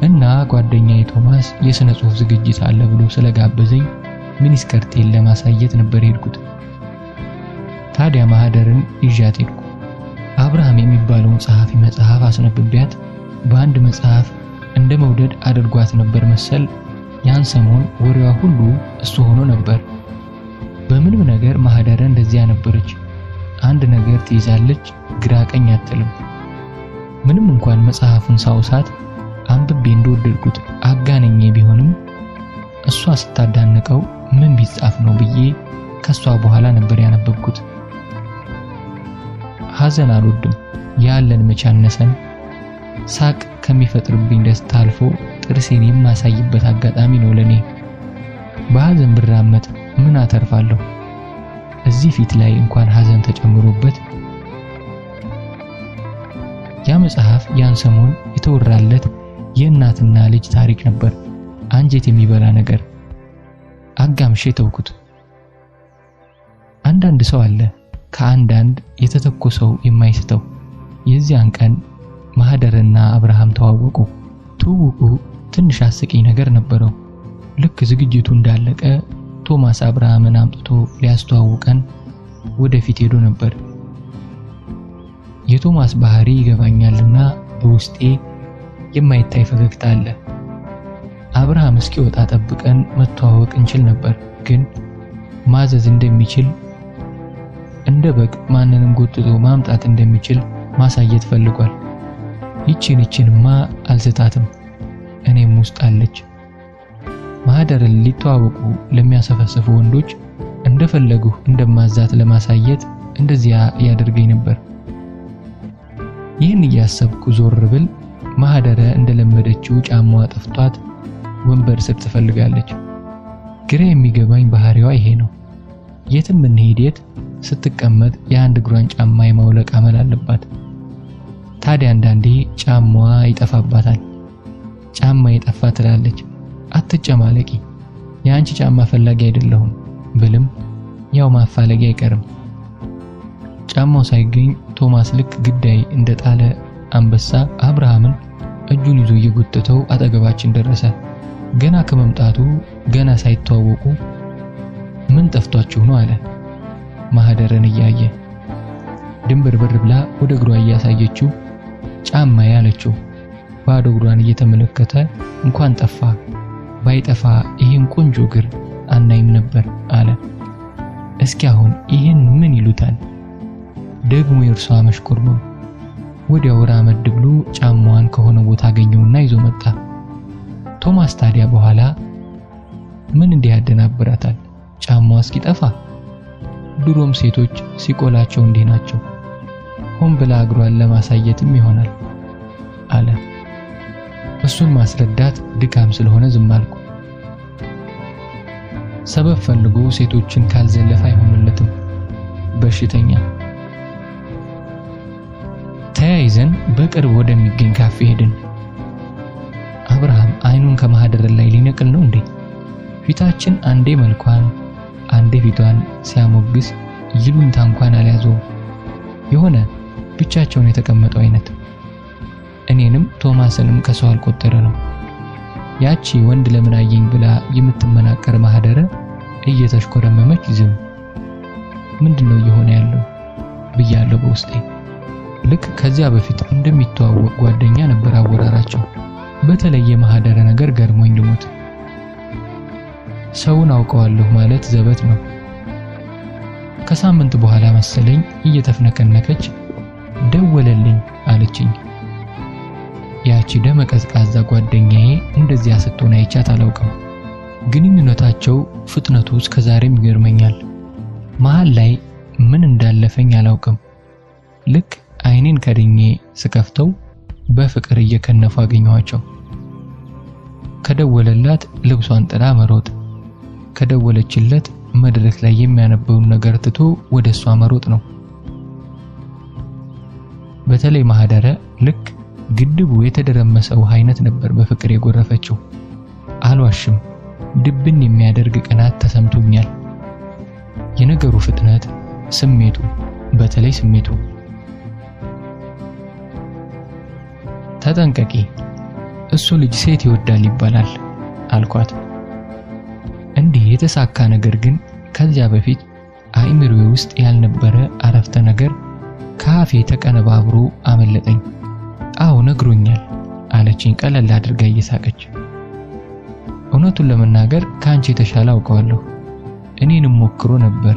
እና ጓደኛዬ ቶማስ የሥነ ጽሑፍ ዝግጅት አለ ብሎ ስለጋበዘኝ ሚኒስከርቴን ለማሳየት ነበር ሄድኩት። ታዲያ ማህደርን ይዣት ሄድኩ። አብርሃም የሚባለውን ጸሐፊ መጽሐፍ አስነብቤያት በአንድ መጽሐፍ እንደ መውደድ አድርጓት ነበር መሰል። ያን ሰሞን ወሬዋ ሁሉ እሱ ሆኖ ነበር። በምንም ነገር ማህደረ እንደዚያ ነበረች። አንድ ነገር ትይዛለች፣ ግራ ቀኝ አትልም። ምንም እንኳን መጽሐፉን ሳውሳት አንብቤ እንደወደድኩት አጋነኜ ቢሆንም እሷ ስታዳንቀው ምን ቢጻፍ ነው ብዬ ከሷ በኋላ ነበር ያነበብኩት። ሐዘን አልወድም፣ ያለን መቻነሰን ሳቅ ከሚፈጥርብኝ ደስታ አልፎ ጥርሴን የማሳይበት አጋጣሚ ነው ለኔ። በሐዘን ብራመት ምን አተርፋለሁ? እዚህ ፊት ላይ እንኳን ሐዘን ተጨምሮበት። ያ መጽሐፍ ያን ሰሞን የተወራለት የእናትና ልጅ ታሪክ ነበር። አንጀት የሚበላ ነገር። አጋምሼ ተውኩት። አንዳንድ ሰው አለ ከአንዳንድ የተተኮሰው የማይስተው። የዚያን ቀን ማህደርና አብርሃም ተዋወቁ። ትውውቁ ትንሽ አስቂኝ ነገር ነበረው። ልክ ዝግጅቱ እንዳለቀ ቶማስ አብርሃምን አምጥቶ ሊያስተዋውቀን ወደፊት ሄዶ ነበር። የቶማስ ባህሪ ይገባኛልና በውስጤ የማይታይ ፈገግታ አለ። አብርሃም እስኪወጣ ጠብቀን መተዋወቅ እንችል ነበር፣ ግን ማዘዝ እንደሚችል እንደ በግ ማንንም ጎትቶ ማምጣት እንደሚችል ማሳየት ፈልጓል። ይቺንማ አልስታትም፣ እኔም ውስጥ አለች። ማህደርን ሊተዋወቁ ለሚያሰፈስፉ ወንዶች እንደፈለጉ እንደማዛት ለማሳየት እንደዚያ ያደርገኝ ነበር። ይህን እያሰብኩ ዞር ብል ማህደረ እንደለመደችው ጫማዋ ጠፍቷት ወንበር ስር ትፈልጋለች። ግራ የሚገባኝ ባህሪዋ ይሄ ነው። የትም እንሄድ የት ስትቀመጥ የአንድ እግሯን ጫማ የማውለቅ አመል አለባት። ታዲያ አንዳንዴ ጫማዋ ይጠፋባታል። ጫማ የጠፋ ትላለች። አትጨማለቂ፣ የአንቺ ጫማ ፈላጊ አይደለሁም ብልም ያው ማፋለጊያ አይቀርም። ጫማው ሳይገኝ ቶማስ ልክ ግዳይ እንደጣለ አንበሳ አብርሃምን እጁን ይዞ እየጎተተው አጠገባችን ደረሰ። ገና ከመምጣቱ ገና ሳይተዋወቁ ምን ጠፍቷችሁ ነው አለ። ማህደርን እያየ ድንብርብር ብላ ወደ እግሯ እያሳየችው ጫማ ያለችው ባዶ እግሯን እየተመለከተ እንኳን ጠፋ ባይጠፋ ይሄን ቆንጆ እግር አናይም ነበር አለ። እስኪ አሁን ይሄን ምን ይሉታል? ደግሞ የእርሷ መሽኮርመም። ወዲያው ራመድ ብሎ ጫማዋን ከሆነ ቦታ አገኘውና ይዞ መጣ። ቶማስ ታዲያ በኋላ ምን እንዲያደናብራታል? ጫማዋ እስኪጠፋ። ድሮም ሴቶች ሲቆላቸው እንዲህ ናቸው። ሆን ብላ እግሯን ለማሳየትም ይሆናል አለ። እሱን ማስረዳት ድካም ስለሆነ ዝም አልኩ። ሰበብ ፈልጎ ሴቶችን ካልዘለፈ አይሆንለትም። በሽተኛ። ተያይዘን በቅርብ ወደሚገኝ ካፌ ሄድን። አብርሃም አይኑን ከማህደር ላይ ሊነቅል ነው እንዴ? ፊታችን አንዴ መልኳን አንዴ ፊቷን ሲያሞግስ ይሉንታ እንኳን አልያዘው። የሆነ ብቻቸውን የተቀመጠው አይነት። እኔንም ቶማስንም ከሰው አልቆጠረ ነው። ያቺ ወንድ ለምን አየኝ ብላ የምትመናቀር ማህደረ እየተሽኮረመመች ዝም። ምንድነው እየሆነ ያለው ብያለሁ በውስጤ። ልክ ከዚያ በፊት እንደሚተዋወቅ ጓደኛ ነበር አወራራቸው። በተለየ ማህደረ ነገር ገርሞኝ ልሞት። ሰውን አውቀዋለሁ ማለት ዘበት ነው። ከሳምንት በኋላ መሰለኝ እየተፍነከነከች ደወለልኝ አለችኝ። ያቺ ደመቀዝቃዛ ጓደኛዬ እንደዚያ ስትሆን አይቻት አላውቅም። ግንኙነታቸው ፍጥነቱ እስከዛሬም ይገርመኛል። መሃል ላይ ምን እንዳለፈኝ አላውቅም። ልክ አይኔን ከድኜ ስከፍተው በፍቅር እየከነፉ አገኘኋቸው። ከደወለላት ልብሷን ጥላ መሮጥ፣ ከደወለችለት መድረክ ላይ የሚያነበውን ነገር ትቶ ወደሷ መሮጥ ነው። በተለይ ማህደረ ልክ ግድቡ የተደረመሰ ውሃ አይነት ነበር በፍቅር የጎረፈችው። አልዋሽም፣ ድብን የሚያደርግ ቅናት ተሰምቶኛል። የነገሩ ፍጥነት፣ ስሜቱ፣ በተለይ ስሜቱ። ተጠንቀቂ፣ እሱ ልጅ ሴት ይወዳል ይባላል አልኳት። እንዲህ የተሳካ ነገር ግን ከዚያ በፊት አእምሮዬ ውስጥ ያልነበረ አረፍተ ነገር ካፌ ተቀነባብሮ አመለጠኝ። አዎ ነግሮኛል አለችኝ ቀለል አድርጋ እየሳቀች። እውነቱን ለመናገር ካንቺ የተሻለ አውቀዋለሁ። እኔንም ሞክሮ ነበር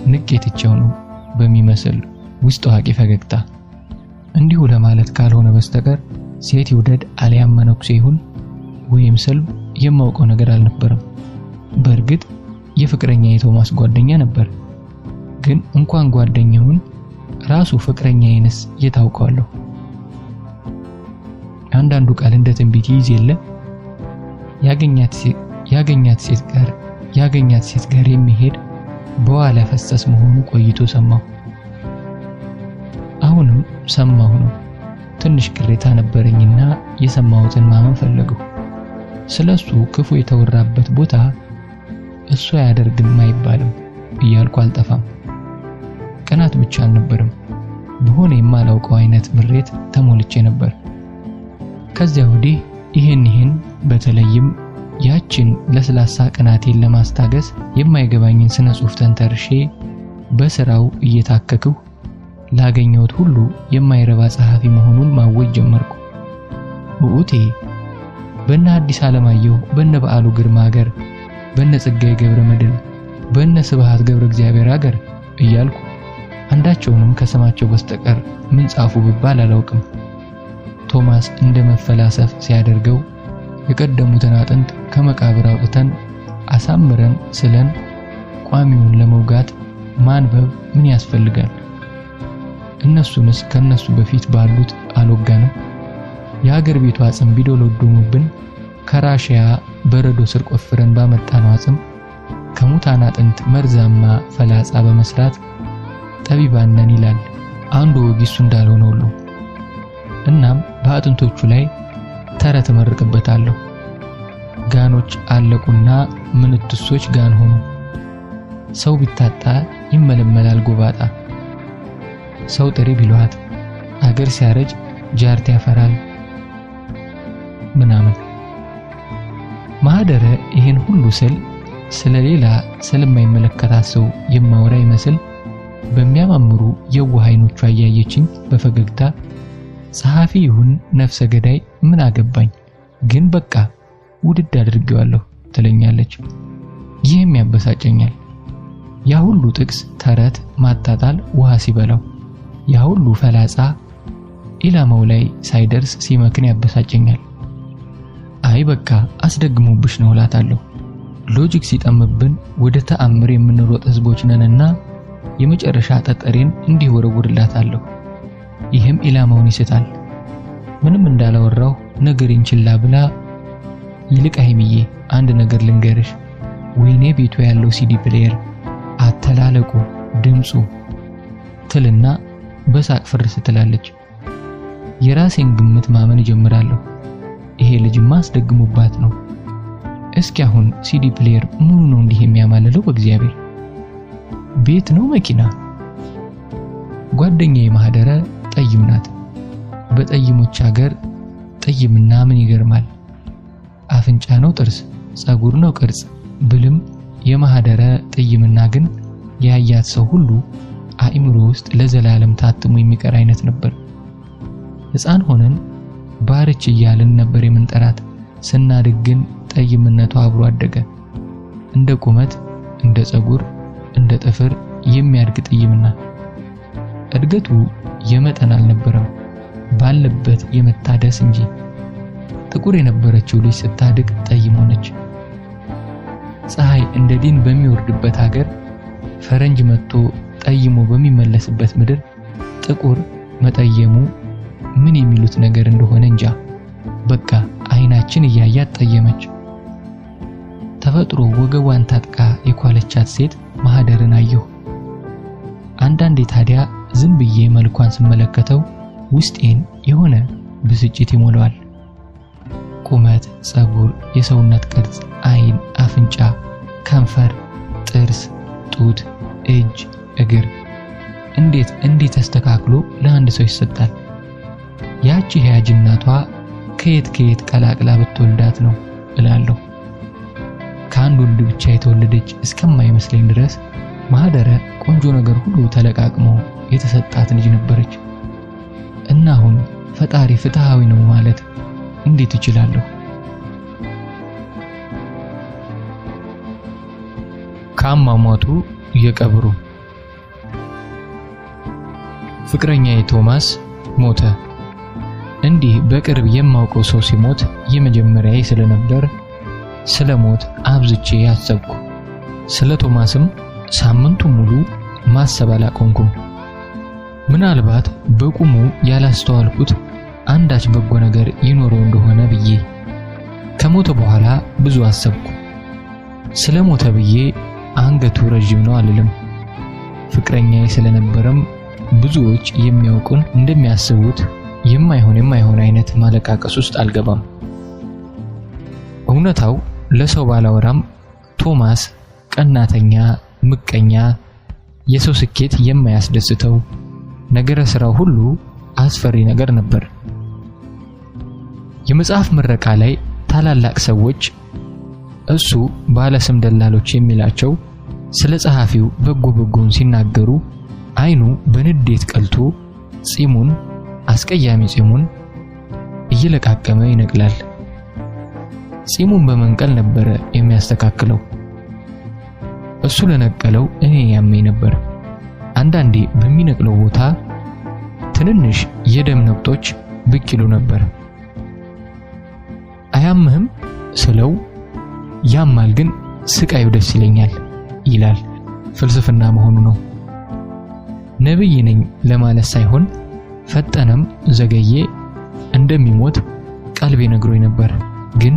ንቄትቸው ነው በሚመስል ውስጥ አዋቂ ፈገግታ። እንዲሁ ለማለት ካልሆነ በስተቀር ሴት ይውደድ አልያም መነኩሴ ይሁን ወይም ሰልብ የማውቀው ነገር አልነበረም። በእርግጥ የፍቅረኛዬ ቶማስ ጓደኛ ነበር። ግን እንኳን ጓደኛውን ራሱ ፍቅረኛዬንስ የታውቀዋለሁ። አንዳንዱ ቃል እንደ ትንቢት ይይዝ የለ ያገኛት ሴት ጋር የሚሄድ በኋላ ፈሰስ መሆኑ ቆይቶ ሰማሁ። አሁንም ሰማሁ ነው። ትንሽ ቅሬታ ነበረኝና የሰማሁትን ማመን ፈለግሁ። ስለሱ ክፉ የተወራበት ቦታ እሱ ያደርግም አይባልም እያልኩ አልጠፋም። ቀናት ብቻ አልነበረም፣ በሆነ የማላውቀው አይነት ምሬት ተሞልቼ ነበር። ከዚያ ወዲህ ይሄን በተለይም ያችን ለስላሳ ቀናቴን ለማስታገስ የማይገባኝን ስነ ጽሑፍ ተንተርሼ በስራው እየታከክሁ ላገኘሁት ሁሉ የማይረባ ጸሐፊ መሆኑን ማወጅ ጀመርኩ። ውኡቴ በእነ ሐዲስ ዓለማየሁ፣ በእነ በዓሉ ግርማ ሀገር፣ በእነ ጸጋዬ ገብረ መድኅን፣ በእነ ስብሐት ገብረ እግዚአብሔር ሀገር እያልኩ አንዳቸውንም ከስማቸው በስተቀር ምን ጻፉ ብባል አላውቅም። ቶማስ እንደ መፈላሰፍ ሲያደርገው የቀደሙትን አጥንት ከመቃብር አውጥተን አሳምረን ስለን ቋሚውን ለመውጋት ማንበብ ምን ያስፈልጋል? እነሱንስ ከነሱ በፊት ባሉት አልወጋንም? የሀገር ቤቱ አጽም ቢዶሎዶሙብን ከራሺያ በረዶ ስር ቆፍረን ባመጣነው አጽም ከሙታን አጥንት መርዛማ ፈላጻ በመስራት ጠቢባን ነን ይላል አንዱ ወጊሱ እንዳልሆነ ሁሉ። እናም በአጥንቶቹ ላይ ተረት ተመርቀበታለሁ። ጋኖች አለቁና ምንትሶች ጋን ሆኑ። ሰው ቢታጣ ይመለመላል ጎባጣ። ሰው ጥሪ ቢሏት አገር ሲያረጅ ጃርት ያፈራል ምናምን። ማህደረ ይሄን ሁሉ ስል ስለሌላ ስለማይመለከታት ሰው የማወራ ይመስል በሚያማምሩ የዋህ አይኖቿ ያያየችኝ በፈገግታ ጸሐፊ ይሁን ነፍሰ ገዳይ ምን አገባኝ ግን በቃ ውድድ አድርጌዋለሁ ትለኛለች። ይህም ያበሳጨኛል። ያ ሁሉ ጥቅስ ተረት ማጣጣል ውሃ ሲበላው፣ ያ ሁሉ ፈላጻ ኢላማው ላይ ሳይደርስ ሲመክን ያበሳጨኛል። አይ በቃ አስደግሞብሽ ነው እላታለሁ። ሎጂክ ሲጠምብን ወደ ተአምር የምንሮጥ ህዝቦች ነንና የመጨረሻ ጠጠሬን እንዲህ ወረውርላታለሁ። ይህም ኢላማውን ይስታል። ምንም እንዳላወራው ነገሬን ችላ ብላ ይልቅ ሀይሚዬ አንድ ነገር ልንገርሽ፣ ወይኔ ቤቱ ያለው ሲዲ ፕሌየር አተላለቁ ድምጹ ትልና በሳቅ ፍርስ ትላለች። የራሴን ግምት ማመን ጀምራለሁ። ይሄ ልጅማ አስደግሞባት ነው። እስኪ አሁን ሲዲ ፕሌየር ምኑ ነው እንዲህ የሚያማልለው? በእግዚአብሔር ቤት ነው መኪና? ጓደኛዬ ማህደረ ጠይም ናት። በጠይሞች ሀገር ጠይምና ምን ይገርማል? አፍንጫ ነው ጥርስ፣ ጸጉር ነው ቅርጽ ብልም የማህደረ ጠይምና ግን ያያት ሰው ሁሉ አእምሮ ውስጥ ለዘላለም ታትሞ የሚቀር አይነት ነበር። ሕፃን ሆነን ባርች እያልን ነበር የምንጠራት። ስናድግ ግን ጠይምነቷ አብሮ አደገ። እንደ ቁመት፣ እንደ ጸጉር፣ እንደ ጥፍር የሚያድግ ጠይምና እድገቱ የመጠን አልነበረም፣ ባለበት የመታደስ እንጂ። ጥቁር የነበረችው ልጅ ስታድግ ጠይም ሆነች። ፀሐይ እንደ ዲን በሚወርድበት ሀገር ፈረንጅ መጥቶ ጠይሞ በሚመለስበት ምድር ጥቁር መጠየሙ ምን የሚሉት ነገር እንደሆነ እንጃ። በቃ አይናችን እያያት ጠየመች። ተፈጥሮ ወገቧን ታጥቃ የኳለቻት ሴት ማህደርን አየሁ። አንዳንዴ ታዲያ ዝም ብዬ መልኳን ስመለከተው ውስጤን የሆነ ብስጭት ይሞላዋል። ቁመት፣ ጸጉር፣ የሰውነት ቅርጽ፣ አይን፣ አፍንጫ፣ ከንፈር፣ ጥርስ፣ ጡት፣ እጅ፣ እግር እንዴት ተስተካክሎ ለአንድ ሰው ይሰጣል? ያቺ ያጅናቷ ከየት ቀላቅላ ብትወልዳት ነው እላለሁ። ከአንድ ወንድ ብቻ የተወለደች እስከማይመስለኝ ድረስ ማህደረ ቆንጆ ነገር ሁሉ ተለቃቅሞ የተሰጣት ልጅ ነበረች። እና አሁን ፈጣሪ ፍትሃዊ ነው ማለት እንዴት እችላለሁ? ከአሟሟቱ የቀብሩ ፍቅረኛዬ ቶማስ ሞተ። እንዲህ በቅርብ የማውቀው ሰው ሲሞት የመጀመሪያዬ ስለነበር ስለ ሞት አብዝቼ ያሰብኩ። ስለ ቶማስም ሳምንቱን ሙሉ ማሰብ አላቆምኩም። ምናልባት በቁሙ ያላስተዋልኩት አንዳች በጎ ነገር ይኖረው እንደሆነ ብዬ። ከሞተ በኋላ ብዙ አሰብኩ። ስለ ሞተ ብዬ አንገቱ ረጅም ነው አልልም። ፍቅረኛዬ ስለነበረም ብዙዎች የሚያውቁን እንደሚያስቡት የማይሆን አይነት ማለቃቀስ ውስጥ አልገባም። እውነታው ለሰው ባላወራም ቶማስ ቀናተኛ፣ ምቀኛ፣ የሰው ስኬት የማያስደስተው ነገረ ስራው ሁሉ አስፈሪ ነገር ነበር። የመጽሐፍ ምረቃ ላይ ታላላቅ ሰዎች እሱ ባለስም ደላሎች የሚላቸው ስለ ጸሐፊው በጎን ሲናገሩ አይኑ በንዴት ቀልቶ አስቀያሚ ጺሙን እየለቃቀመ ይነቅላል። ጺሙን በመንቀል ነበር የሚያስተካክለው። እሱ ለነቀለው እኔ ያመኝ ነበር። አንዳንዴ በሚነቅለው ቦታ ትንንሽ የደም ነቁጦች ብቅ ይሉ ነበር። አያምህም ስለው ያማል ግን ስቃዩ ደስ ይለኛል ይላል። ፍልስፍና መሆኑ ነው። ነብይ ነኝ ለማለት ሳይሆን ፈጠነም ዘገየ እንደሚሞት ቀልቤ ነግሮኝ ነበር። ግን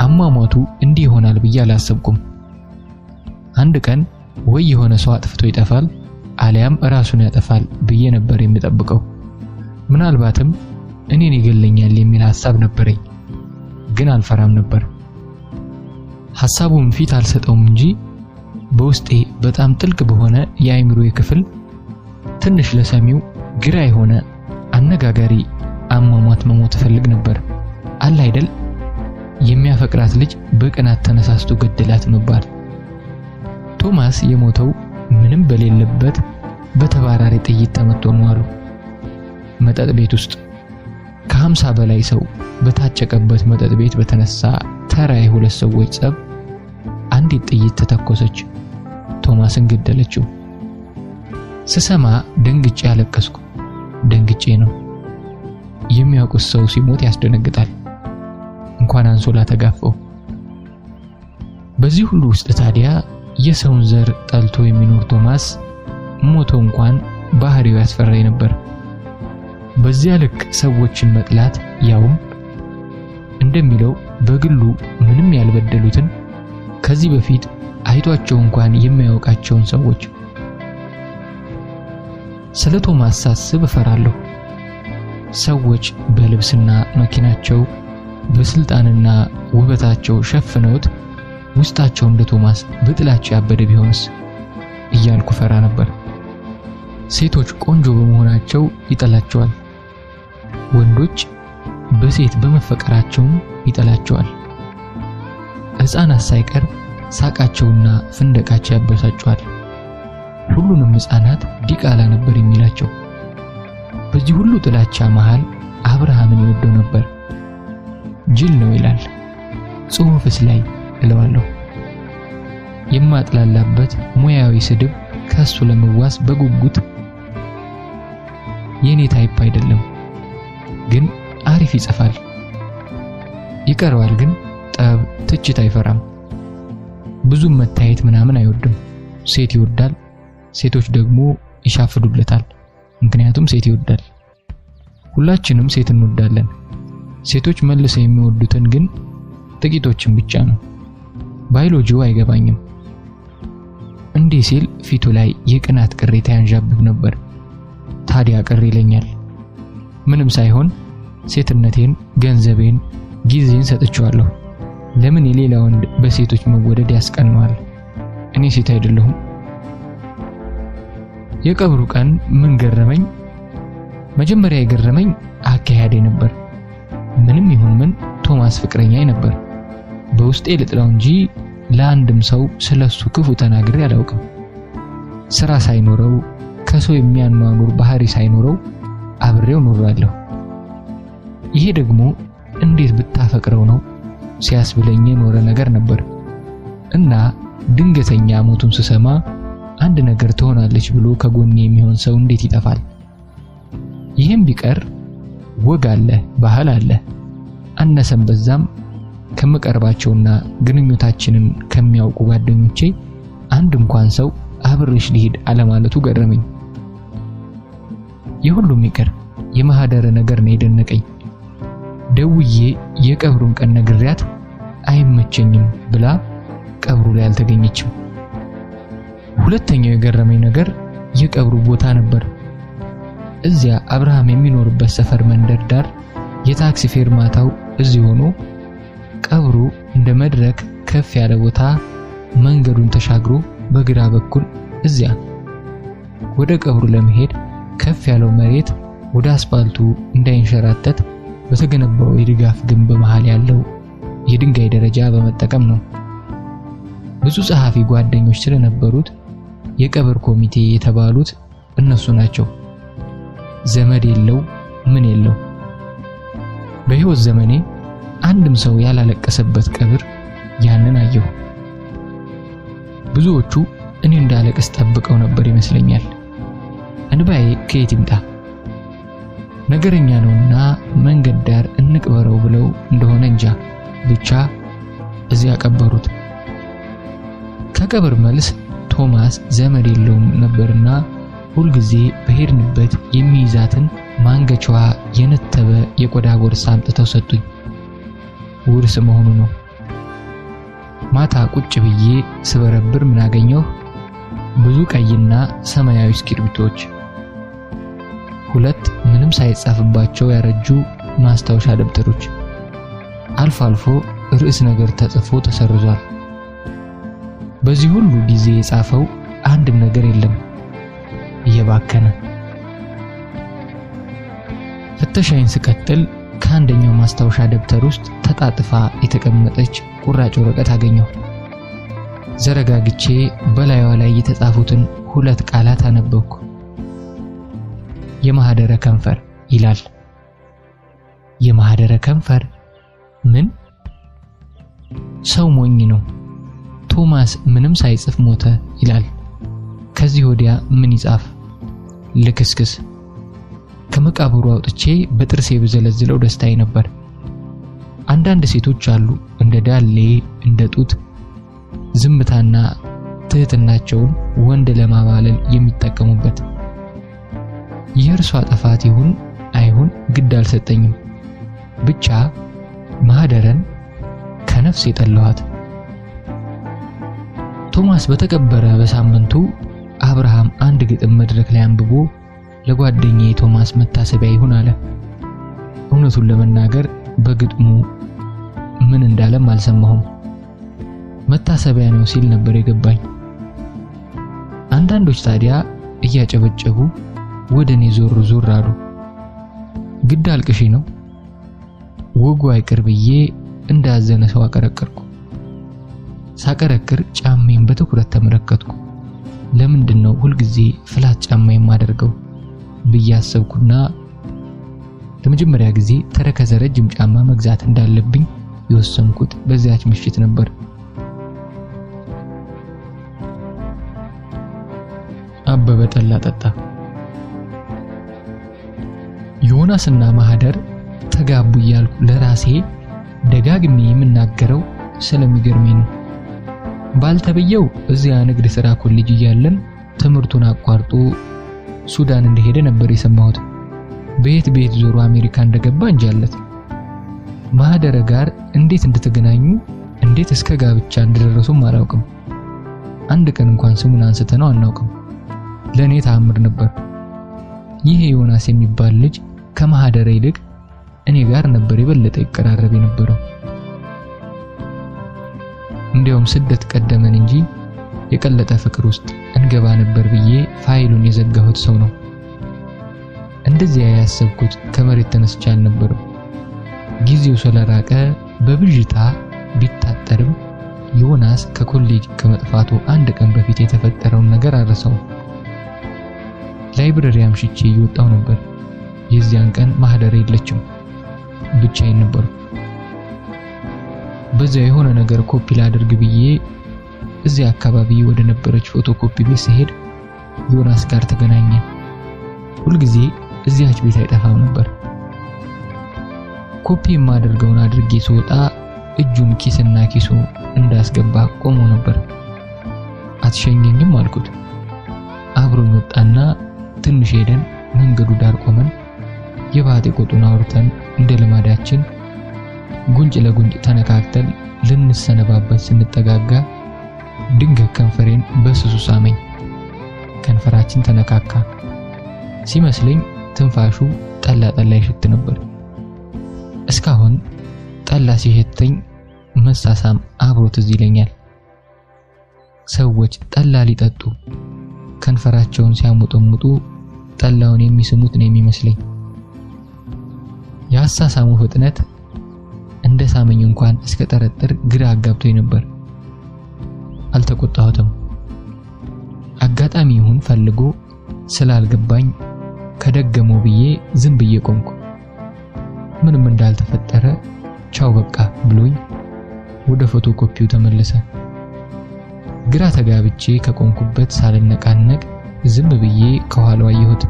አሟሟቱ እንዲህ ይሆናል ብዬ አላሰብኩም። አንድ ቀን ወይ የሆነ ሰው አጥፍቶ ይጠፋል አሊያም ራሱን ያጠፋል ብዬ ነበር የምጠብቀው። ምናልባትም እኔን ይገለኛል የሚል ሐሳብ ነበረኝ። ግን አልፈራም ነበር። ሐሳቡን ፊት አልሰጠውም እንጂ በውስጤ በጣም ጥልቅ በሆነ የአይምሮዬ ክፍል ትንሽ ለሰሚው ግራ የሆነ አነጋጋሪ አሟሟት መሞት ፈልግ ነበር። አለ አይደል የሚያፈቅራት ልጅ በቅናት ተነሳስቶ ገደላት መባል። ቶማስ የሞተው ምንም በሌለበት በተባራሪ ጥይት ተመቶ ነው አሉ። መጠጥ ቤት ውስጥ ከ50 በላይ ሰው በታጨቀበት መጠጥ ቤት በተነሳ ተራ የሁለት ሰዎች ጸብ አንዲት ጥይት ተተኮሰች፣ ቶማስን ገደለችው። ስሰማ ደንግጬ ያለቀስኩ። ደንግጬ ነው። የሚያውቁት ሰው ሲሞት ያስደነግጣል። እንኳን አንሶላ ተጋፈው። በዚህ ሁሉ ውስጥ ታዲያ የሰውን ዘር ጠልቶ የሚኖር ቶማስ ሞቶ እንኳን ባህሪው ያስፈራኝ ነበር። በዚያ ልክ ሰዎችን መጥላት ያውም እንደሚለው በግሉ ምንም ያልበደሉትን ከዚህ በፊት አይቷቸው እንኳን የማያውቃቸውን ሰዎች። ስለ ቶማስ ሳስብ እፈራለሁ። ሰዎች በልብስና መኪናቸው በስልጣንና ውበታቸው ሸፍነውት ውስጣቸው እንደ ቶማስ በጥላቻ ያበደ ቢሆንስ እያልኩ ፈራ ነበር። ሴቶች ቆንጆ በመሆናቸው ይጠላቸዋል። ወንዶች በሴት በመፈቀራቸው ይጠላቸዋል። ሕፃናት ሳይቀር ሳቃቸውና ፍንደቃቸው ያበሳጫቸዋል። ሁሉንም ሕፃናት ዲቃላ ነበር የሚላቸው። በዚህ ሁሉ ጥላቻ መሃል አብርሃምን ይወደው ነበር። ጅል ነው ይላል ጽሑፍስ ላይ እለዋለሁ። የማጥላላበት ሙያዊ ስድብ ከሱ ለመዋስ በጉጉት የኔ ታይፕ አይደለም፣ ግን አሪፍ ይጽፋል። ይቀርባል ግን ጠብ ትችት አይፈራም። ብዙም መታየት ምናምን አይወድም። ሴት ይወዳል። ሴቶች ደግሞ ይሻፍዱለታል። ምክንያቱም ሴት ይወዳል። ሁላችንም ሴት እንወዳለን። ሴቶች መልሰው የሚወዱትን ግን ጥቂቶችን ብቻ ነው። ባዮሎጂው አይገባኝም። እንዲህ ሲል ፊቱ ላይ የቅናት ቅሬታ ያንዣብብ ነበር። ታዲያ ቅር ይለኛል። ምንም ሳይሆን ሴትነቴን፣ ገንዘቤን፣ ጊዜን ሰጥቼዋለሁ። ለምን የሌላ ወንድ በሴቶች መወደድ ያስቀነዋል? እኔ ሴት አይደለሁም። የቀብሩ ቀን ምን ገረመኝ? መጀመሪያ የገረመኝ አካሄዴ ነበር። ምንም ይሁን ምን ቶማስ ፍቅረኛዬ ነበር። በውስጤ ልጥላው እንጂ ለአንድም ሰው ስለሱ ክፉ ተናግሬ አላውቅም። ስራ ሳይኖረው ከሰው የሚያኗኑር ባህሪ ሳይኖረው አብሬው ኖራለሁ። ይሄ ደግሞ እንዴት ብታፈቅረው ነው ሲያስብለኝ የኖረ ነገር ነበር እና ድንገተኛ ሞቱን ስሰማ አንድ ነገር ትሆናለች ብሎ ከጎኔ የሚሆን ሰው እንዴት ይጠፋል? ይህም ቢቀር ወግ አለ፣ ባህል አለ። አነሰም በዛም ከመቀርባቸውና ግንኙነታችንን ከሚያውቁ ጓደኞቼ አንድ እንኳን ሰው አብሬሽ ሊሄድ አለማለቱ ገረመኝ። የሁሉም ይቀር የማህደረ ነገር ነው የደነቀኝ። ደውዬ የቀብሩን ቀን ነግሬያት አይመቸኝም ብላ ቀብሩ ላይ አልተገኘችም። ሁለተኛው የገረመኝ ነገር የቀብሩ ቦታ ነበር። እዚያ አብርሃም የሚኖርበት ሰፈር መንደር ዳር የታክሲ ፌርማታው እዚህ ሆኖ ቀብሩ እንደ መድረክ ከፍ ያለ ቦታ መንገዱን ተሻግሮ በግራ በኩል እዚያ ወደ ቀብሩ ለመሄድ ከፍ ያለው መሬት ወደ አስፋልቱ እንዳይንሸራተት በተገነባው የድጋፍ ግንብ መሃል ያለው የድንጋይ ደረጃ በመጠቀም ነው። ብዙ ጸሐፊ ጓደኞች ስለነበሩት የቀብር ኮሚቴ የተባሉት እነሱ ናቸው። ዘመድ የለው ምን የለው። በሕይወት ዘመኔ አንድም ሰው ያላለቀሰበት ቀብር ያንን አየሁ። ብዙዎቹ እኔ እንዳለቅስ ጠብቀው ነበር ይመስለኛል። እንባዬ ከየት ይምጣ? ነገረኛ ነውና መንገድ ዳር እንቅበረው ብለው እንደሆነ እንጃ፣ ብቻ እዚያ ቀበሩት። ከቀብር መልስ ቶማስ ዘመድ የለውም ነበርና ሁልጊዜ በሄድንበት የሚይዛትን ማንገቻዋ የነተበ የቆዳ ቦርሳ አምጥተው ሰጡኝ። ውርስ መሆኑ ነው። ማታ ቁጭ ብዬ ስበረብር ምን አገኘሁ? ብዙ ቀይና ሰማያዊ እስክሪብቶች፣ 2 ምንም ሳይጻፍባቸው ያረጁ ማስታወሻ ደብተሮች፣ አልፎ አልፎ ርዕስ ነገር ተጽፎ ተሰርዟል። በዚህ ሁሉ ጊዜ የጻፈው አንድም ነገር የለም፣ እየባከነ። ፍተሻዬን ስቀጥል ከአንደኛው ማስታወሻ ደብተር ውስጥ ተጣጥፋ የተቀመጠች ቁራጭ ወረቀት አገኘሁ። ዘረጋግቼ በላይዋ ላይ የተጻፉትን 2 ቃላት አነበብኩ። የማህደረ ከንፈር ይላል። የማህደረ ከንፈር ምን? ሰው ሞኝ ነው። ቶማስ ምንም ሳይጽፍ ሞተ ይላል። ከዚህ ወዲያ ምን ይጻፍ? ልክስክስ። ከመቃብሩ አውጥቼ በጥርሴ ብዘለዝለው ደስታዬ ነበር። አንዳንድ ሴቶች አሉ እንደ ዳሌ እንደ ጡት ዝምታና ትህትናቸውን ወንድ ለማባለል የሚጠቀሙበት። የእርሷ ጥፋት ይሁን አይሁን ግድ አልሰጠኝም። ብቻ ማህደረን ከነፍስ የጠላኋት። ቶማስ በተቀበረ በሳምንቱ አብርሃም አንድ ግጥም መድረክ ላይ አንብቦ ለጓደኛዬ ቶማስ መታሰቢያ ይሁን አለ። እውነቱን ለመናገር በግጥሙ ምን እንዳለም አልሰማሁም። መታሰቢያ ነው ሲል ነበር የገባኝ። አንዳንዶች ታዲያ እያጨበጨቡ ወደኔ ዞር ዞር አሉ። ግድ አልቅሺ ነው ወጉ አይቀር ብዬ እንዳዘነ ሰው አቀረቀርኩ። ሳቀረቅር ጫማዬን በትኩረት ተመለከትኩ። ለምንድነው ሁልጊዜ ፍላት ጫማ የማደርገው ብዬ አሰብኩና ለመጀመሪያ ጊዜ ተረከዘ ረጅም ጫማ መግዛት እንዳለብኝ የወሰንኩት በዚያች ምሽት ነበር። አበበ ጠላ ጠጣ። ዮናስና ማህደር ተጋቡ እያልኩ ለራሴ ደጋግሜ የምናገረው ስለሚገርመኝ ነው። ባልተበየው እዚያ ንግድ ሥራ ኮሌጅ እያለን ትምህርቱን አቋርጦ ሱዳን እንደሄደ ነበር የሰማሁት። ቤት ዞሮ አሜሪካ እንደገባ እንጃለት። ማህደረ ጋር እንዴት እንደተገናኙ እንዴት እስከ ጋብቻ እንደደረሱም አላውቅም። አንድ ቀን እንኳን ስሙን አንስተነው አናውቅም። ለኔ ተአምር ነበር። ይሄ ዮናስ የሚባል ልጅ ከማህደረ ይልቅ እኔ ጋር ነበር የበለጠ ይቀራረብ የነበረው። እንዲያውም ስደት ቀደመን እንጂ የቀለጠ ፍቅር ውስጥ እንገባ ነበር ብዬ ፋይሉን የዘጋሁት ሰው ነው። እንደዚያ ያሰብኩት ከመሬት ተነስቼ አልነበረም። ጊዜው ስለራቀ በብዥታ ቢታጠርም ዮናስ ከኮሌጅ ከመጥፋቱ አንድ ቀን በፊት የተፈጠረውን ነገር አረሰው። ላይብረሪ አምሽቼ እየወጣሁ ነበር። የዚያን ቀን ማህደር የለችም፣ ብቻዬን ነበር። በዛ የሆነ ነገር ኮፒ ላድርግ ብዬ እዚያ አካባቢ ወደ ነበረች ፎቶኮፒ ቤት ስሄድ ዮናስ ጋር ተገናኘን። ሁሉ ጊዜ እዚያች ቤት አይጠፋም ነበር። ኮፒ የማደርገውን አድርጌ ስወጣ እጁን ኪስና ኪሱ እንዳስገባ ቆሞ ነበር። አትሸኘኝም አልኩት። አብሮኝ ወጣና ትንሽ ሄደን መንገዱ ዳር ቆመን የባቴ ቆጡን አውርተን እንደ ልማዳችን ጉንጭ ለጉንጭ ተነካክተን ልንሰነባበት ስንጠጋጋ ድንገት ከንፈሬን በስሱ ሳመኝ። ከንፈራችን ተነካካ። ሲመስለኝ ትንፋሹ ጠላ ይሽት ነበር። እስካሁን ጠላ ሲሸተኝ መሳሳም አብሮት እዚህ ይለኛል። ሰዎች ጠላ ሊጠጡ ከንፈራቸውን ሲያሙጡሙጡ ጠላውን የሚስሙት ነው የሚመስለኝ። ያሳሳሙ ፍጥነት እንደ ሳመኝ እንኳን እስከ ጠረጥር ግራ አጋብቶኝ ነበር። አልተቆጣሁትም። አጋጣሚ ይሁን ፈልጎ ስላልገባኝ ከደገመው ብዬ ዝም ብዬ ቆምኩ። ምንም እንዳልተፈጠረ ቻው በቃ ብሎኝ ወደ ፎቶኮፒው ተመለሰ። ግራ ተጋብቼ ከቆምኩበት ሳልነቃነቅ ዝም ብዬ ከኋላው አየሁት።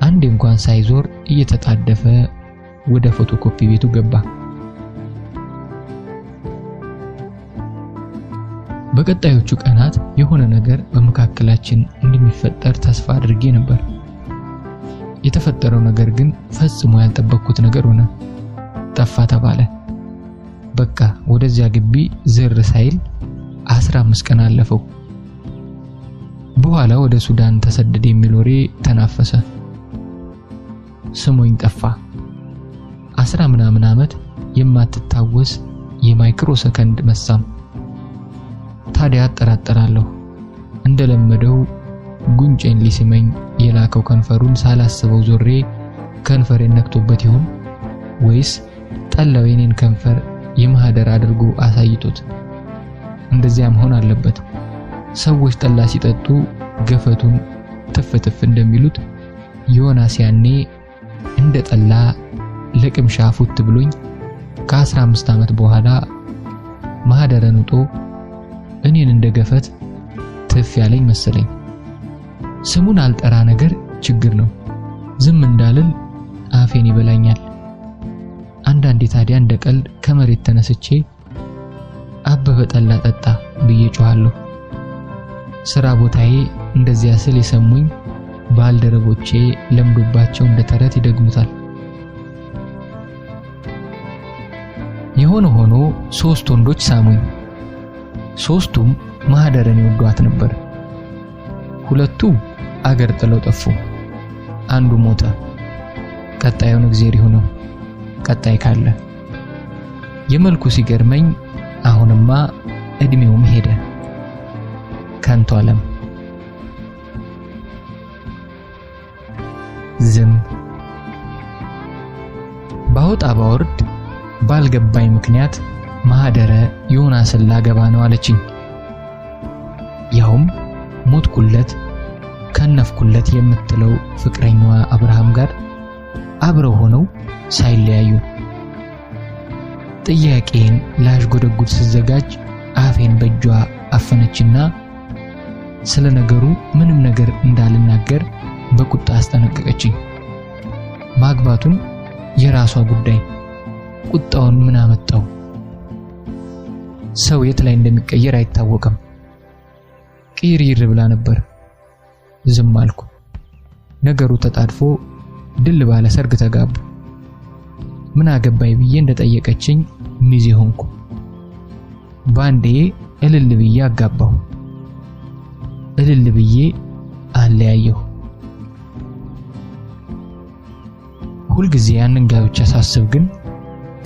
አንድ እንኳን ሳይዞር እየተጣደፈ ወደ ፎቶኮፒ ቤቱ ገባ። በቀጣዮቹ ቀናት የሆነ ነገር በመካከላችን እንደሚፈጠር ተስፋ አድርጌ ነበር። የተፈጠረው ነገር ግን ፈጽሞ ያልጠበቅኩት ነገር ሆነ። ጠፋ ተባለ። በቃ ወደዚያ ግቢ ዝር ሳይል 15 ቀን አለፈው። በኋላ ወደ ሱዳን ተሰደደ የሚል ወሬ ተናፈሰ። ስሙኝ ጠፋ። 10 ምናምን ዓመት የማትታወስ የማይክሮ ሰከንድ መሳም። ታዲያ አጠራጠራለሁ እንደለመደው ጉንጬን ሊስመኝ የላከው ከንፈሩን ሳላስበው ዞሬ ከንፈሬን ነክቶበት ይሆን ወይስ ጠላው የኔን ከንፈር የማህደር አድርጎ አሳይቶት? እንደዚያ መሆን አለበት። ሰዎች ጠላ ሲጠጡ ገፈቱን ትፍትፍ እንደሚሉት ዮናስ ያኔ እንደ ጠላ ለቅምሻ ፉት ብሎኝ ከ15 ዓመት በኋላ ማህደረን ውጦ እኔን እንደ ገፈት ትፍ ያለኝ መሰለኝ። ስሙን አልጠራ ነገር ችግር ነው። ዝም እንዳልል አፌን ይበላኛል። አንዳንዴ ታዲያ እንደ ቀልድ ከመሬት ተነስቼ አበበ ጠላ ጠጣ ብዬ ጮሃለሁ። ስራ ቦታዬ እንደዚያ ስል የሰሙኝ ባልደረቦቼ ለምዶባቸው እንደ ተረት ይደግሙታል። የሆነ ሆኖ 3 ወንዶች ሳሙኝ። 3ቱም ማህደረን ይወዷት ነበር። 2ቱ አገር ጥለው ጠፉ። አንዱ ሞተ። ቀጣዩን እግዚአብሔር ይሁነው ቀጣይ ካለ። የመልኩ ሲገርመኝ አሁንማ እድሜውም ሄደ። ከንቱ ዓለም። ዝም ባወጣ ባወርድ ባልገባኝ ምክንያት ማህደረ ዮናስን ላገባ ነው አለችኝ። ያውም ሞትኩለት ከነፍኩለት የምትለው ፍቅረኛዋ አብርሃም ጋር አብረው ሆነው ሳይለያዩ። ጥያቄን ላሽጎደጉድ ስዘጋጅ አፌን በእጇ አፈነችና ስለ ነገሩ ምንም ነገር እንዳልናገር በቁጣ አስጠነቀቀችኝ። ማግባቱን የራሷ ጉዳይ፣ ቁጣውን ምን አመጣው? ሰው የት ላይ እንደሚቀየር አይታወቅም። ቂሪር ብላ ነበር። ዝም አልኩ። ነገሩ ተጣድፎ ድል ባለ ሰርግ ተጋቡ። ምን አገባይ ብዬ እንደጠየቀችኝ ሚዜ ሆንኩ። ባንዴ እልል ብዬ አጋባሁ። እልል ብዬ አለያየሁ። ሁል ጊዜ ያንን ጋብቻ ሳስብ ግን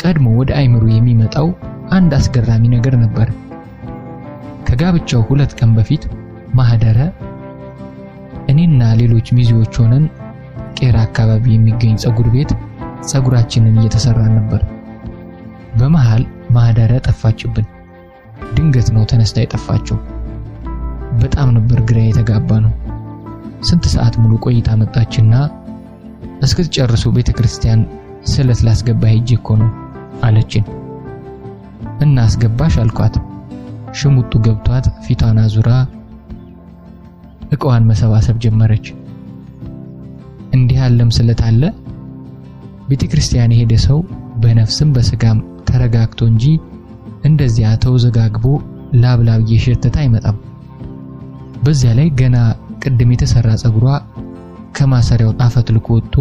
ቀድሞ ወደ አይምሮ የሚመጣው አንድ አስገራሚ ነገር ነበር። ከጋብቻው 2 ቀን በፊት ማህደረ እኔና ሌሎች ሚዜዎች ሆነን ቄራ አካባቢ የሚገኝ ጸጉር ቤት ጸጉራችንን እየተሰራን ነበር። በመሃል ማህደረ ጠፋችብን። ድንገት ነው ተነስታ የጠፋችው። በጣም ነበር ግራ የተጋባ ነው። ስንት ሰዓት ሙሉ ቆይታ መጣችና እስክትጨርሱ ቤተክርስቲያን ስለት ላስገባ ሄጄ እኮ ነው አለችን። እና አስገባሽ አልኳት። ሽሙጡ ገብቷት ፊቷን አዙራ እቃዋን መሰባሰብ ጀመረች። እንዲህ ያለም ስለት አለ? ቤተክርስቲያን የሄደ ሰው በነፍስም በስጋም ተረጋግቶ እንጂ እንደዚያ ተወዘጋግቦ ላብላብ እየሸተተ አይመጣም። በዚያ ላይ ገና ቅድም የተሰራ ጸጉሯ ከማሰሪያው አፈትልኮ ወጥቶ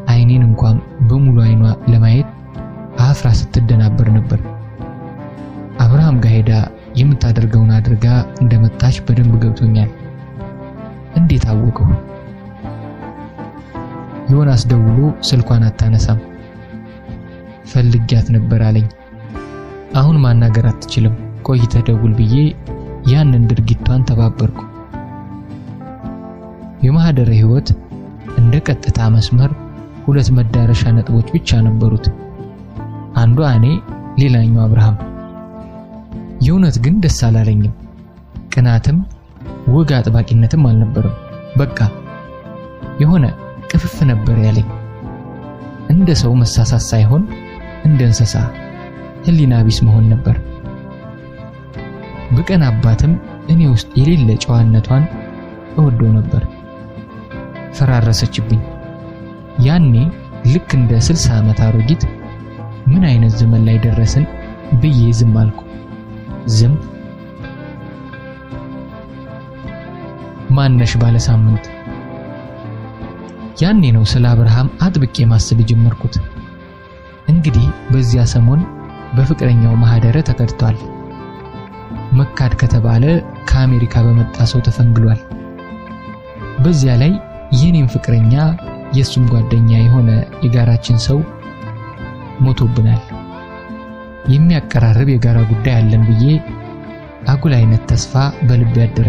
አይኔን እንኳን በሙሉ አይኗ ለማየት አፍራ ስትደናበር ነበር። አብርሃም ጋር ሄዳ የምታደርገውን አድርጋ እንደመጣች በደንብ ገብቶኛል። እንዴት አወቀው? ዮናስ ደውሎ ስልኳን አታነሳም። ፈልጊያት ነበር አለኝ። አሁን ማናገር አትችልም፣ ቆይተህ ደውል ብዬ ያንን ድርጊቷን ተባበርኩ። የማህደረ ህይወት እንደ ቀጥታ መስመር ሁለት መዳረሻ ነጥቦች ብቻ ነበሩት። አንዱ እኔ፣ ሌላኛው አብርሃም። የእውነት ግን ደስ አላለኝም። ቅናትም ወግ አጥባቂነትም አልነበረም። በቃ የሆነ ቅፍፍ ነበር ያለኝ። እንደ ሰው መሳሳት ሳይሆን እንደ እንስሳ ህሊና ቢስ መሆን ነበር። በቀን አባትም እኔ ውስጥ የሌለ ጨዋነቷን እወደው ነበር። ፈራረሰችብኝ። ያኔ ልክ እንደ 60 ዓመት አሮጊት ምን አይነት ዘመን ላይ ደረስን ብዬ ዝም አልኩ። ዝም ማነሽ ባለ ሳምንት። ያኔ ነው ስለ አብርሃም አጥብቄ ማሰብ ጀመርኩት። እንግዲህ በዚያ ሰሞን በፍቅረኛው ማህደረ ተከድቷል። መካድ ከተባለ ከአሜሪካ በመጣ ሰው ተፈንግሏል። በዚያ ላይ የኔም ፍቅረኛ የሱም ጓደኛ የሆነ የጋራችን ሰው ሞቶብናል። የሚያቀራርብ የጋራ ጉዳይ አለን ብዬ አጉል አይነት ተስፋ በልቤ ያደረ።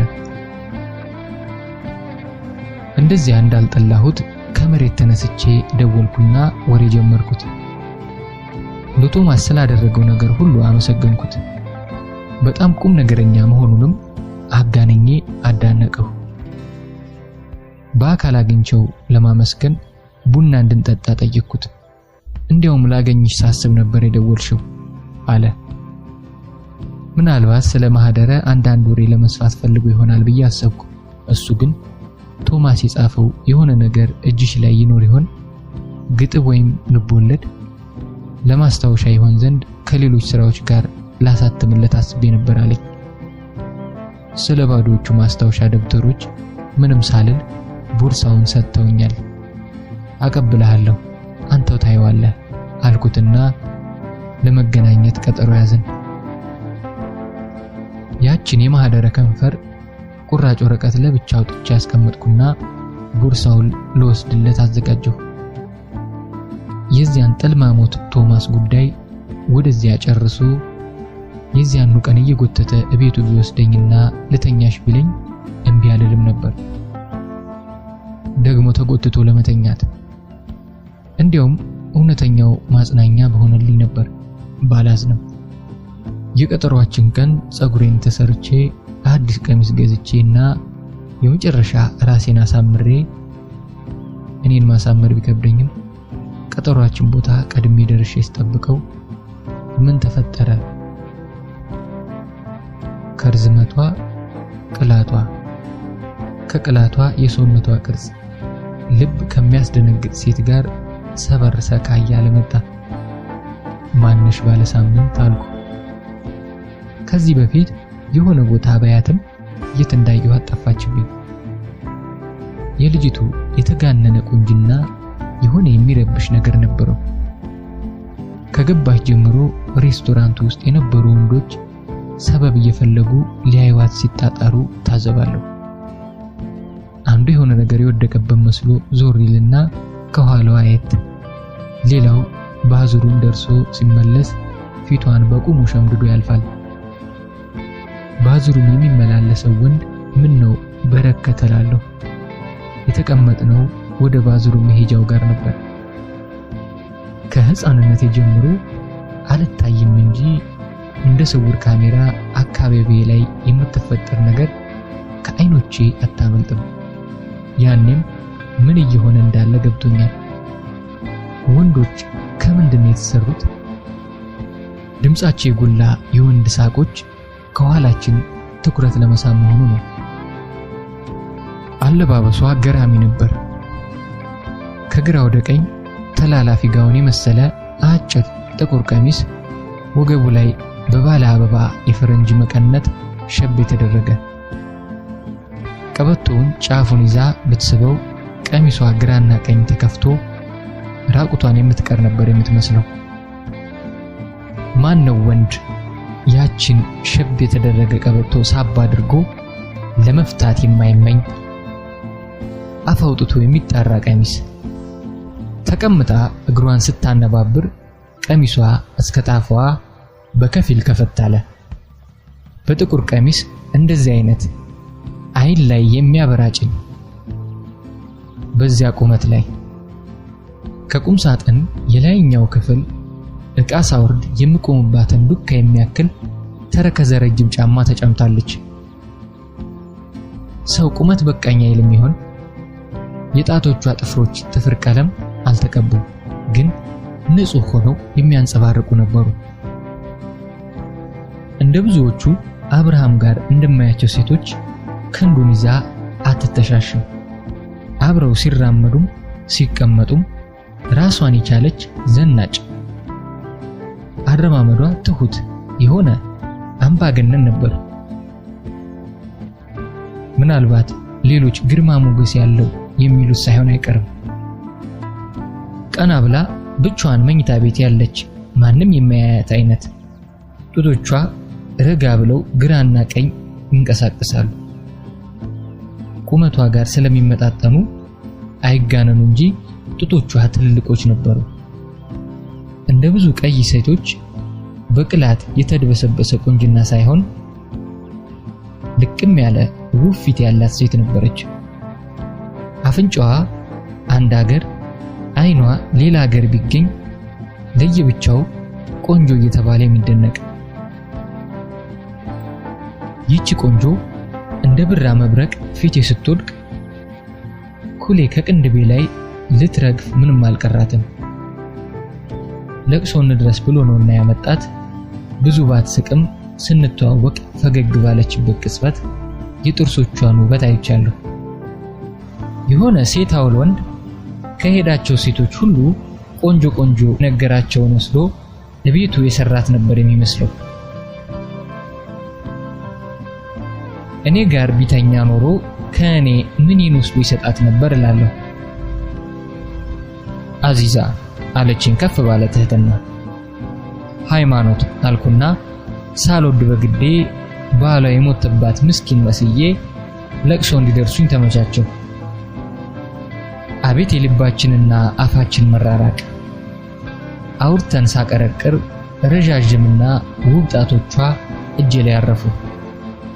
እንደዚያ እንዳልጠላሁት ከመሬት ተነስቼ ደወልኩና ወሬ ጀመርኩት። ለቶማስ ስላደረገው ነገር ሁሉ አመሰገንኩት። በጣም ቁም ነገረኛ መሆኑንም አጋነኜ አዳነቀው። በአካል አግኝቼው ለማመስገን ቡና እንድንጠጣ ጠየቅኩት። እንዲያውም ላገኝሽ ሳስብ ነበር የደወልሽው አለ። ምናልባት ስለ ማህደረ አንዳንድ ወሬ ለመስፋት ፈልጎ ይሆናል ብዬ አሰብኩ። እሱ ግን ቶማስ የጻፈው የሆነ ነገር እጅሽ ላይ ይኖር ይሆን? ግጥም ወይም ልቦለድ ለማስታወሻ ይሆን ዘንድ ከሌሎች ስራዎች ጋር ላሳትምለት አስቤ ነበር አለኝ። ስለ ባዶቹ ማስታወሻ ደብተሮች ምንም ሳልል ቦርሳውን ሰጥተውኛል። አቀብልሃለሁ፣ አንተው ታይዋለህ አልኩትና ለመገናኘት ቀጠሮ ያዘን። ያችን የማህደረ ከንፈር ቁራጭ ወረቀት ለብቻው ጥቻ ያስቀመጥኩና ቦርሳውን ለወስድለት አዘጋጀሁ። የዚያን ጠልማሞት ቶማስ ጉዳይ ወደዚያ ጨርሶ የዚያኑ ቀን እየጎተተ እቤቱ ቢወስደኝና ለተኛሽ ቢለኝ እምቢ አልልም ነበር። ደግሞ ተጎትቶ ለመተኛት እንዲያውም እውነተኛው ማጽናኛ በሆነልኝ ነበር ባላዝንም። የቀጠሯችን ቀን ጸጉሬን ተሰርቼ አዲስ ቀሚስ ገዝቼና የመጨረሻ ራሴን አሳምሬ፣ እኔን ማሳመር ቢከብደኝም ቀጠሯችን ቦታ ቀድሜ ደርሼ ስጠብቀው ምን ተፈጠረ? ከርዝመቷ ቅላቷ፣ ከቅላቷ የሰውነቷ ቅርጽ ልብ ከሚያስደነግጥ ሴት ጋር ሰበር ሰካ እያለ መጣ። ማነሽ ባለ ሳምንት አልኩ። ከዚህ በፊት የሆነ ቦታ ባያትም የት እንዳየኋት ጠፋችብኝ። የልጅቱ የተጋነነ ቁንጅና የሆነ የሚረብሽ ነገር ነበረው። ከገባች ጀምሮ ሬስቶራንት ውስጥ የነበሩ ወንዶች ሰበብ እየፈለጉ ሊያዩዋት ሲጣጣሩ ታዘባለሁ። አንዱ የሆነ ነገር የወደቀበት መስሎ ዞር ይልና ከኋላዋ አየት፣ ሌላው ባዙሩን ደርሶ ሲመለስ ፊቷን በቁሙ ሸምድዶ ያልፋል። ባዙሩን የሚመላለሰው ወንድ ምን ነው በረከተላለሁ። የተቀመጥነው ወደ ባዙሩ መሄጃው ጋር ነበር። ከህፃንነቴ ጀምሮ አልታይም እንጂ እንደ ስውር ካሜራ አካባቢ ላይ የምትፈጠር ነገር ከዓይኖቼ አታመልጥም። ያኔም ምን እየሆነ እንዳለ ገብቶኛል። ወንዶች ከምንድን ነው የተሰሩት? ድምጻቸው የጎላ የወንድ ሳቆች ከኋላችን ትኩረት ለመሳብ መሆኑ ነው። አለባበሷ ገራሚ ነበር። ከግራ ወደ ቀኝ ተላላፊ ጋውን የመሰለ አጭር ጥቁር ቀሚስ፣ ወገቡ ላይ በባለ አበባ የፈረንጅ መቀነት ሸብ የተደረገ፣ ቀበቶውን ጫፉን ይዛ ብትስበው ቀሚሷ ግራና ቀኝ ተከፍቶ ራቁቷን የምትቀር ነበር የምትመስለው። ማን ነው ወንድ ያችን ሸብ የተደረገ ቀበቶ ሳብ አድርጎ ለመፍታት የማይመኝ? አፍ አውጥቶ የሚጣራ ቀሚስ። ተቀምጣ እግሯን ስታነባብር ቀሚሷ እስከ ጣፏ በከፊል ከፈት አለ። በጥቁር ቀሚስ እንደዚህ አይነት አይን ላይ የሚያበራጭን በዚያ ቁመት ላይ ከቁም ሳጥን የላይኛው ክፍል ዕቃ ሳወርድ የምቆምባትን ዱካ የሚያክል ተረከዘ ረጅም ጫማ ተጫምታለች። ሰው ቁመት በቃኝ አይልም ይሆን? የጣቶቿ ጥፍሮች ጥፍር ቀለም አልተቀቡም፣ ግን ንጹህ ሆነው የሚያንጸባርቁ ነበሩ። እንደ ብዙዎቹ አብርሃም ጋር እንደማያቸው ሴቶች ክንዱን ይዛ አትተሻሽም። አብረው ሲራመዱም ሲቀመጡም ራሷን የቻለች ዘናጭ፣ አረማመዷ ትሁት የሆነ አምባገነን ነበር። ምናልባት ሌሎች ግርማ ሞገስ ያለው የሚሉት ሳይሆን አይቀርም። ቀና ብላ ብቻዋን መኝታ ቤት ያለች ማንም የማያያት አይነት፣ ጡቶቿ ረጋ ብለው ግራና ቀኝ ይንቀሳቀሳሉ። ቁመቷ ጋር ስለሚመጣጠኑ አይጋነኑ እንጂ ጡቶቿ ትልልቆች ነበሩ። እንደ ብዙ ቀይ ሴቶች በቅላት የተደበሰበሰ ቁንጅና ሳይሆን ልቅም ያለ ውብ ፊት ያላት ሴት ነበረች። አፍንጫዋ አንድ ሀገር፣ አይኗ ሌላ ሀገር ቢገኝ ለየብቻው ቆንጆ እየተባለ የሚደነቅ። ይቺ ቆንጆ እንደ ብራ መብረቅ ፊቴ ስትወድቅ ኩሌ ከቅንድቤ ላይ ልትረግፍ ምንም አልቀራትም። ለቅሶ እንድረስ ብሎ ነውና ያመጣት። ብዙ ባትስቅም ስንተዋወቅ ፈገግ ባለችበት ቅጽበት የጥርሶቿን ውበት አይቻለሁ። የሆነ ሴት አውል ወንድ ከሄዳቸው ሴቶች ሁሉ ቆንጆ ቆንጆ ነገራቸውን ወስዶ ለቤቱ የሰራት ነበር የሚመስለው። እኔ ጋር ቢተኛ ኖሮ ከእኔ ምንን ወስዶ ይሰጣት ነበር እላለሁ። አዚዛ አለችኝ ከፍ ባለ ትህትና። ሃይማኖት አልኩና ሳልወድ በግዴ ባሏ የሞተባት ምስኪን መስዬ ለቅሶ እንዲደርሱኝ ተመቻቸው። አቤት የልባችንና አፋችን መራራቅ! አውርተን ሳቀረቅር ረዣዥምና ውብ ጣቶቿ እጄ ላይ ያረፉ።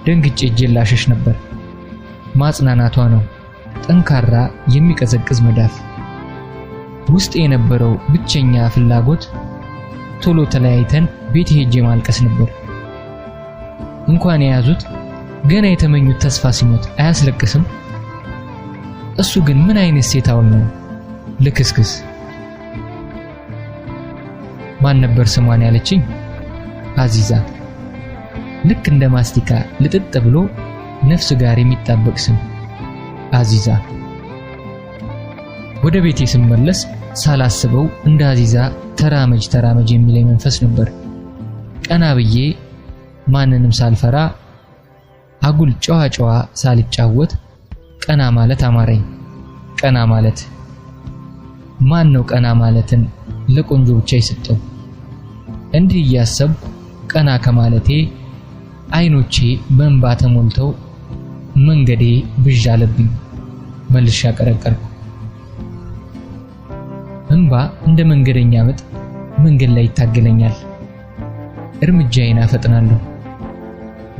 ደንግጬ እጄን ላሸሽ ነበር። ማጽናናቷ ነው፣ ጠንካራ የሚቀዘቅዝ መዳፍ። ውስጥ የነበረው ብቸኛ ፍላጎት ቶሎ ተለያይተን ቤት ሄጄ ማልቀስ ነበር። እንኳን የያዙት ገና የተመኙት ተስፋ ሲሞት አያስለቅስም? እሱ ግን ምን አይነት ሴት አውል ነው? ልክስክስ። ማን ነበር ስሟን ያለችኝ? አዚዛ። ልክ እንደ ማስቲካ ልጥጥ ብሎ ነፍስ ጋር የሚጣበቅ ስም አዚዛ። ወደ ቤቴ ስመለስ ሳላስበው እንደ አዚዛ ተራመጅ የሚለኝ መንፈስ ነበር። ቀና ብዬ ማንንም ሳልፈራ አጉል ጨዋ ሳልጫወት ቀና ማለት አማረኝ። ቀና ማለት ማን ነው? ቀና ማለትን ለቆንጆ ብቻ ይሰጠው። እንዲህ እያሰብኩ ቀና ከማለቴ አይኖቼ በእንባ ተሞልተው መንገዴ ብዥ አለብኝ። መልሼ አቀረቀርኩ። እንባ እንደ መንገደኛ ምጥ መንገድ ላይ ይታገለኛል። እርምጃዬን አፈጥናለሁ።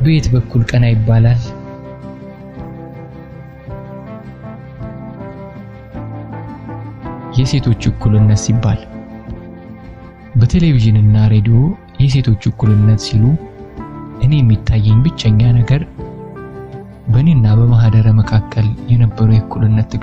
በየት በኩል ቀና ይባላል? የሴቶች እኩልነት ሲባል በቴሌቪዥንና ሬዲዮ የሴቶች እኩልነት ሲሉ እኔ የሚታየኝ ብቸኛ ነገር በእኔና በማህደረ መካከል የነበረው የእኩልነት ትግል